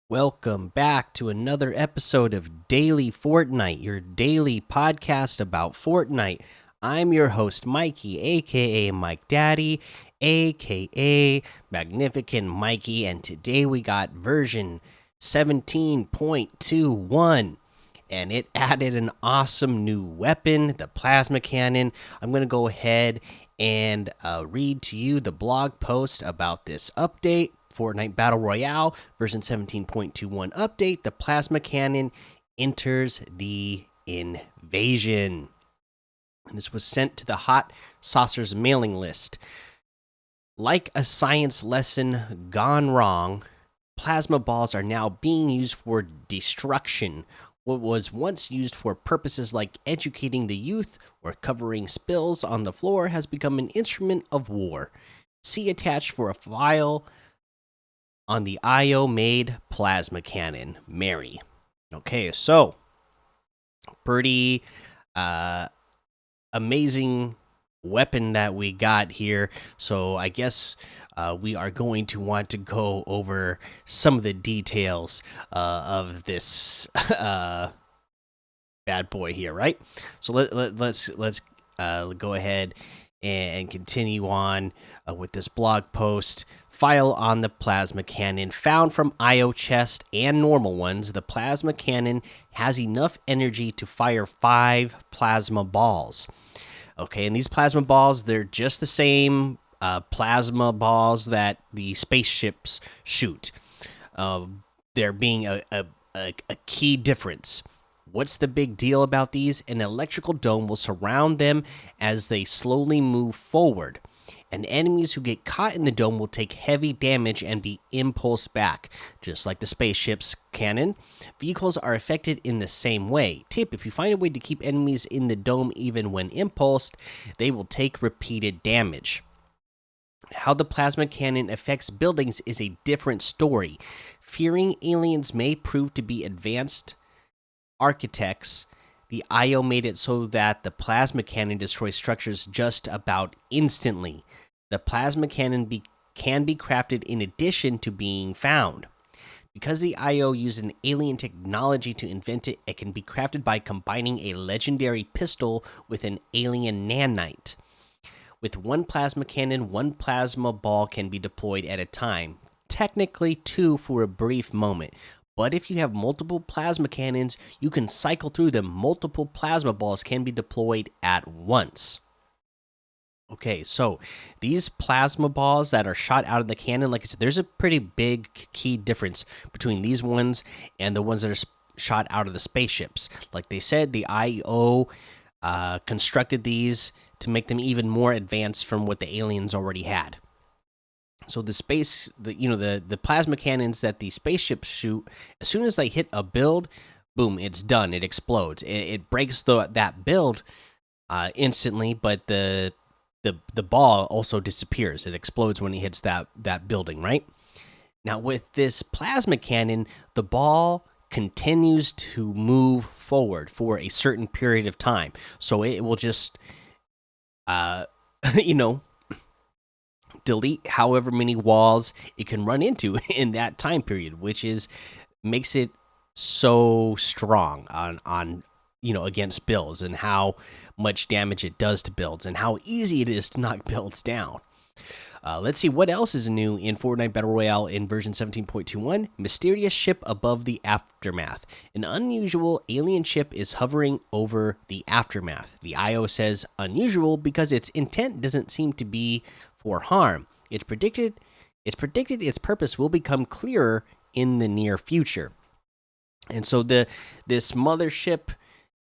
Welcome back to another episode of Daily Fortnite, your daily podcast about Fortnite. I'm your host, Mikey, aka Mike Daddy, aka Magnificent Mikey, and today we got version 17.21. And it added an awesome new weapon, the plasma cannon. I'm going to go ahead and read to you the blog post about this update. Fortnite Battle Royale version 17.21 update. The plasma cannon enters the invasion. And this was sent to the Hot Saucers mailing list. Like a science lesson gone wrong, plasma balls are now being used for destruction. What was once used for purposes like educating the youth or covering spills on the floor has become an instrument of war. See attached for a file on the IO made plasma cannon, Mary. Okay, so pretty amazing weapon that we got here. So I guess we are going to want to go over some of the details of this bad boy here, right? So let's go ahead and continue on with this blog post. File on the plasma cannon found from IO chest and normal ones. The plasma cannon has enough energy to fire 5 plasma balls. Okay, and these plasma balls, they're just the same plasma balls that the spaceships shoot. There being a key difference. What's the big deal about these? An electrical dome will surround them as they slowly move forward. And enemies who get caught in the dome will take heavy damage and be impulsed back. Just like the spaceship's cannon, vehicles are affected in the same way. Tip: if you find a way to keep enemies in the dome even when impulsed, they will take repeated damage. How the plasma cannon affects buildings is a different story. Fearing aliens may prove to be advanced architects, the IO made it so that the plasma cannon destroys structures just about instantly. The plasma cannon can be crafted in addition to being found. Because the IO used an alien technology to invent it, it can be crafted by combining a legendary pistol with an alien nanite. With one plasma cannon, one plasma ball can be deployed at a time. Technically, 2 for a brief moment. But if you have multiple plasma cannons, you can cycle through them. Multiple plasma balls can be deployed at once. Okay, so these plasma balls that are shot out of the cannon, like I said, there's a pretty big key difference between these ones and the ones that are shot out of the spaceships. Like they said, the IO constructed these to make them even more advanced from what the aliens already had. So the plasma cannons that the spaceships shoot, as soon as they hit a build, boom, it's done. It explodes. It breaks that build instantly, but the ball also disappears. It explodes when it hits that building, right? Now with this plasma cannon, the ball continues to move forward for a certain period of time. So it will just you know, delete however many walls it can run into in that time period, which makes it so strong on against builds, and how much damage it does to builds and how easy it is to knock builds down. Let's see what else is new in Fortnite Battle Royale in version 17.21. Mysterious ship above the aftermath. An unusual alien ship is hovering over the aftermath. The IO says unusual because its intent doesn't seem to be for harm. It's predicted its purpose will become clearer in the near future. And so this mothership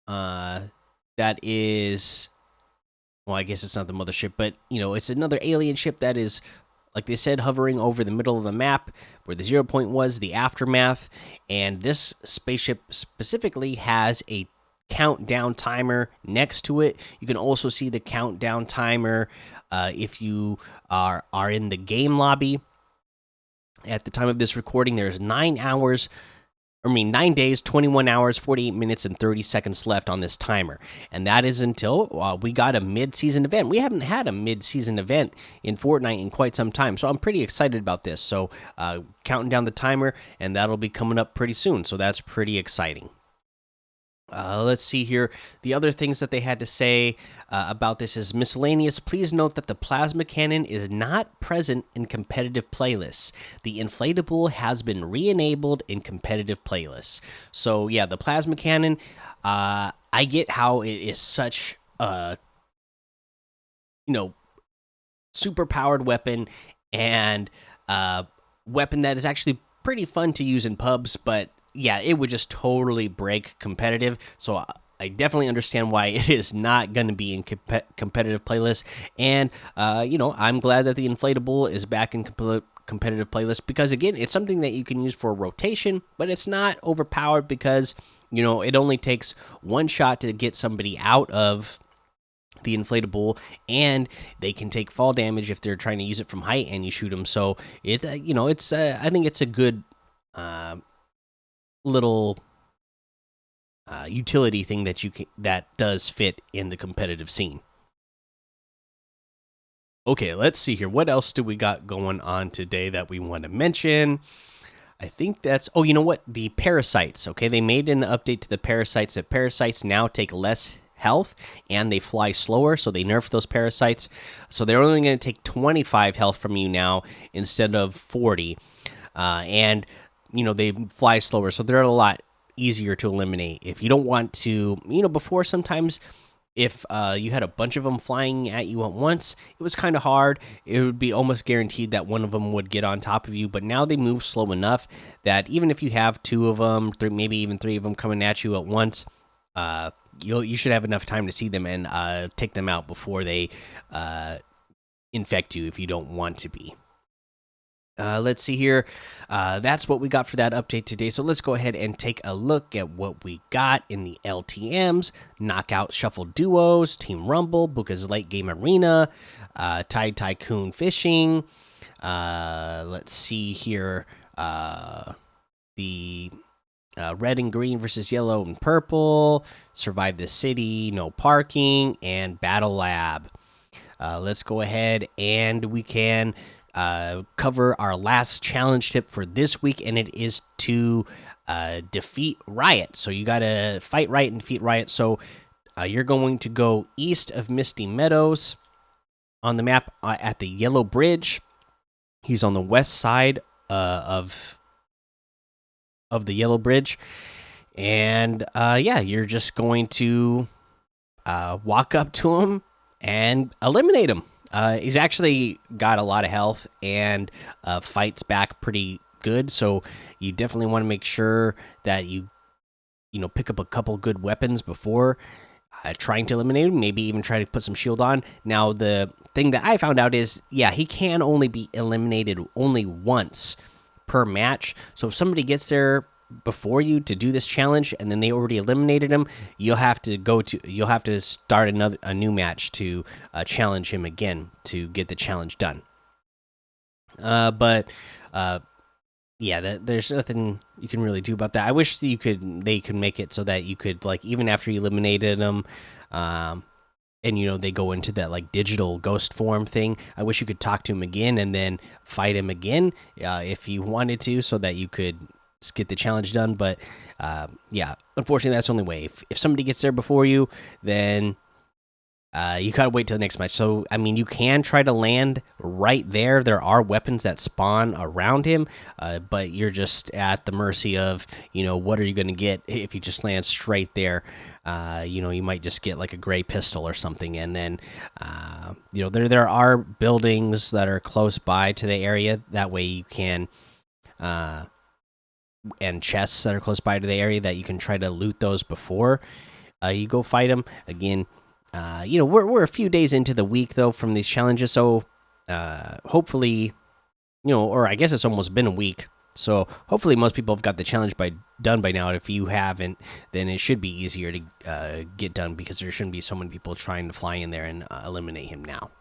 that is, well, I guess it's not the mothership, but it's another alien ship that is, like they said, hovering over the middle of the map where the 0 point was, the aftermath. And this spaceship specifically has a countdown timer next to it. You can also see the countdown timer if you are in the game lobby. At the time of this recording, there's 9 hours 9 days, 21 hours, 48 minutes, and 30 seconds left on this timer. And that is until we got a mid season event. We haven't had a mid season event in Fortnite in quite some time. So I'm pretty excited about this. So counting down the timer, and that'll be coming up pretty soon. So that's pretty exciting. Let's see here. The other things that they had to say about this is miscellaneous. Please note that the plasma cannon is not present in competitive playlists. The inflatable has been re-enabled in competitive playlists. So yeah, the plasma cannon. I get how it is such a super powered weapon and weapon that is actually pretty fun to use in pubs, but yeah, it would just totally break competitive. So I definitely understand why it is not going to be in competitive playlists. And I'm glad that the inflatable is back in competitive playlists because again, it's something that you can use for rotation, but it's not overpowered because it only takes one shot to get somebody out of the inflatable, and they can take fall damage if they're trying to use it from height and you shoot them. So it's I think it's a good little utility thing that does fit in the competitive scene. Okay, let's see here. What else do we got going on today that we want to mention? I think that's oh, you know what? The parasites. Okay, they made an update to the parasites that parasites now take less health and they fly slower, so they nerfed those parasites. So they're only going to take 25 health from you now instead of 40. And they fly slower, so they're a lot easier to eliminate. If you don't want to, before sometimes if you had a bunch of them flying at you at once, it was kind of hard. It would be almost guaranteed that one of them would get on top of you, but now they move slow enough that even if you have two of them, maybe even three of them coming at you at once, you should have enough time to see them and take them out before they infect you if you don't want to be. Let's see here. That's what we got for that update today. So let's go ahead and take a look at what we got in the LTMs: Knockout Shuffle Duos, Team Rumble, Buka's Late Game Arena, Tide Tycoon Fishing. Let's see here. The red and green versus yellow and purple, Survive the City, No Parking, and Battle Lab. Let's go ahead and we can cover our last challenge tip for this week, and it is to defeat Riot. So you gotta fight Riot and defeat Riot. So you're going to go east of Misty Meadows on the map at the Yellow Bridge. He's on the west side of the Yellow Bridge, and you're just going to walk up to him and eliminate him. He's actually got a lot of health and fights back pretty good, so you definitely want to make sure that you pick up a couple good weapons before trying to eliminate him. Maybe even try to put some shield on. Now, the thing that I found out is, he can only be eliminated only once per match. So if somebody gets there before you to do this challenge and then they already eliminated him, you'll have to start a new match to challenge him again to get the challenge done. There's nothing you can really do about that. I wish they could make it so that you could, like, even after you eliminated them, and they go into that like digital ghost form thing, I wish you could talk to him again and then fight him again if you wanted to, so that you could get the challenge done. But unfortunately that's the only way. If somebody gets there before you, then you gotta wait till the next match. So I mean, you can try to land right there. There are weapons that spawn around him, but you're just at the mercy of what are you gonna get if you just land straight there. You might just get like a gray pistol or something, and then there are buildings that are close by to the area. That way you can and chests that are close by to the area that you can try to loot those before you go fight them again. We're a few days into the week though from these challenges, so hopefully, or I guess it's almost been a week, so hopefully most people have got the challenge done by now. If you haven't, then it should be easier to get done, because there shouldn't be so many people trying to fly in there and eliminate him now.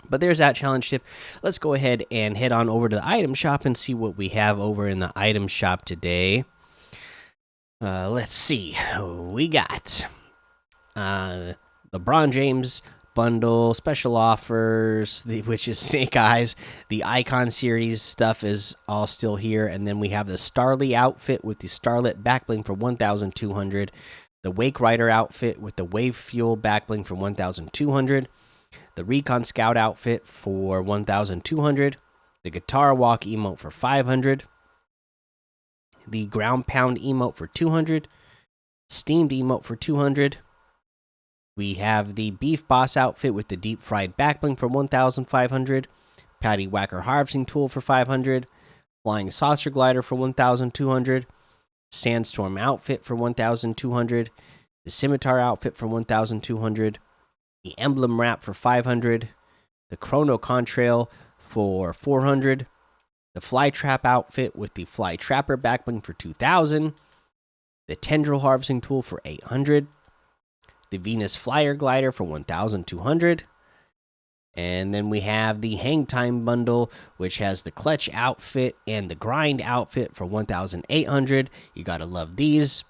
But there's that challenge tip. Let's go ahead and head on over to the item shop and see what we have over in the item shop today. Let's see. We got LeBron James bundle special offers, which is Snake Eyes. The Icon series stuff is all still here, and then we have the Starly outfit with the Starlit backbling for 1,200. The Wake Rider outfit with the Wave Fuel backbling for 1,200. The Recon Scout outfit for 1,200. The Guitar Walk emote for 500. The Ground Pound emote for 200. Steamed emote for 200. We have the Beef Boss outfit with the Deep Fried backbling for 1,500. Patty Whacker Harvesting Tool for 500. Flying Saucer Glider for 1,200. Sandstorm outfit for 1,200. The Scimitar outfit for 1,200. The Emblem Wrap for 500. The Chrono Contrail for 400. The Fly Trap outfit with the Fly Trapper backbling for 2,000. The Tendril Harvesting Tool for 800. The Venus Flyer Glider for 1,200. And then we have the Hang Time bundle, which has the Clutch outfit and the Grind outfit for 1,800. You gotta love these.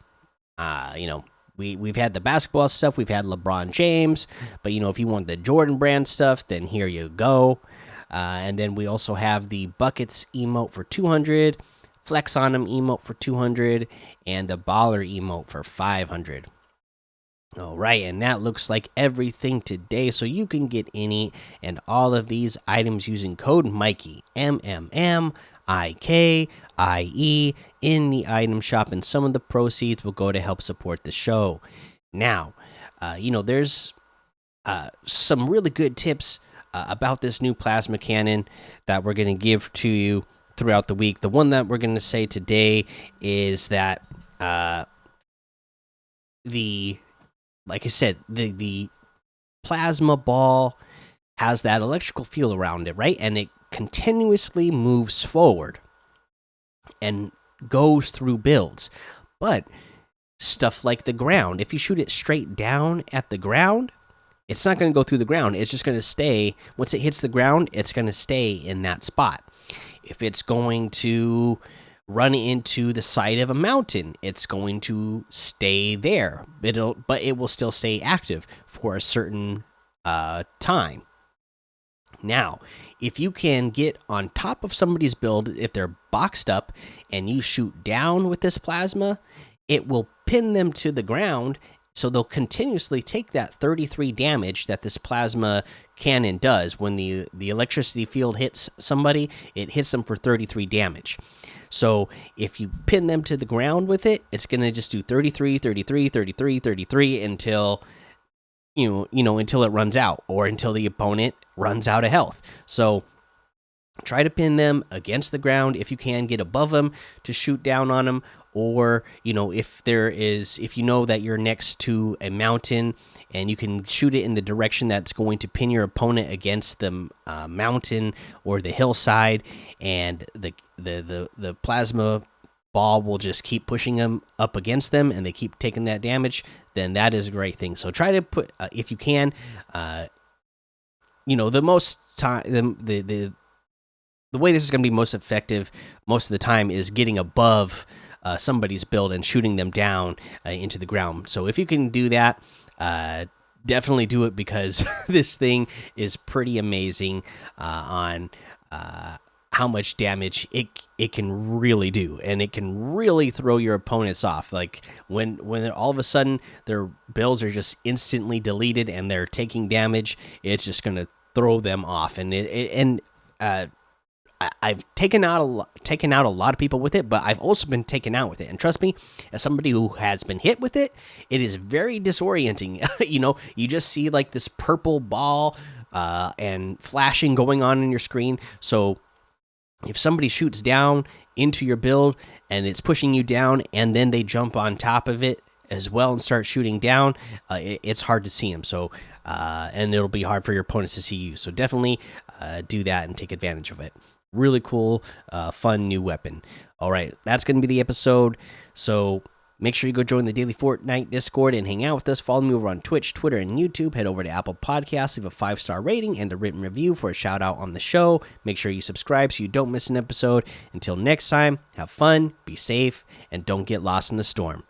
We've had the basketball stuff, we've had LeBron James, but if you want the Jordan brand stuff, then here you go. And then we also have the Buckets emote for 200, Flex on them emote for 200, and the Baller emote for 500. All right, and that looks like everything today. So you can get any and all of these items using code Mikey, MMMIKIE, in the item shop, and some of the proceeds will go to help support the show. Now, there's some really good tips about this new plasma cannon that we're going to give to you throughout the week. The one that we're going to say today is that like I said, the plasma ball has that electrical field around it, right? And it continuously moves forward and goes through builds. But stuff like the ground, if you shoot it straight down at the ground, it's not going to go through the ground. It's just going to stay. Once it hits the ground, it's going to stay in that spot. If it's going to run into the side of a mountain, it's going to stay there. But it will still stay active for a certain time. Now, if you can get on top of somebody's build, if they're boxed up and you shoot down with this plasma, it will pin them to the ground. So they'll continuously take that 33 damage that this plasma cannon does. When the electricity field hits somebody, it hits them for 33 damage. So if you pin them to the ground with it, it's going to just do 33, 33, 33, 33 until until it runs out, or until the opponent runs out of health. So try to pin them against the ground if you can, get above them to shoot down on them. Or if you know that you're next to a mountain and you can shoot it in the direction that's going to pin your opponent against the mountain or the hillside, and the plasma ball will just keep pushing them up against them and they keep taking that damage, then that is a great thing. So try to put if you can, the most time the way this is going to be most effective most of the time is getting above somebody's build and shooting them down into the ground. So if you can do that, definitely do it, because this thing is pretty amazing on how much damage it can really do, and it can really throw your opponents off. Like when all of a sudden their builds are just instantly deleted and they're taking damage, it's just going to throw them off. And I've taken out a lot of people with it, but I've also been taken out with it. And trust me, as somebody who has been hit with it, it is very disorienting. You just see like this purple ball and flashing going on in your screen. So if somebody shoots down into your build and it's pushing you down, and then they jump on top of it as well and start shooting down, it's hard to see them. So and it'll be hard for your opponents to see you. So definitely do that and take advantage of it. Really cool, fun new weapon. All right, that's going to be the episode. So make sure you go join the Daily Fortnite Discord and hang out with us. Follow me over on Twitch, Twitter, and YouTube. Head over to Apple Podcasts, leave a 5-star rating and a written review for a shout out on the show. Make sure you subscribe so you don't miss an episode. Until next time, have fun, be safe, and don't get lost in the storm.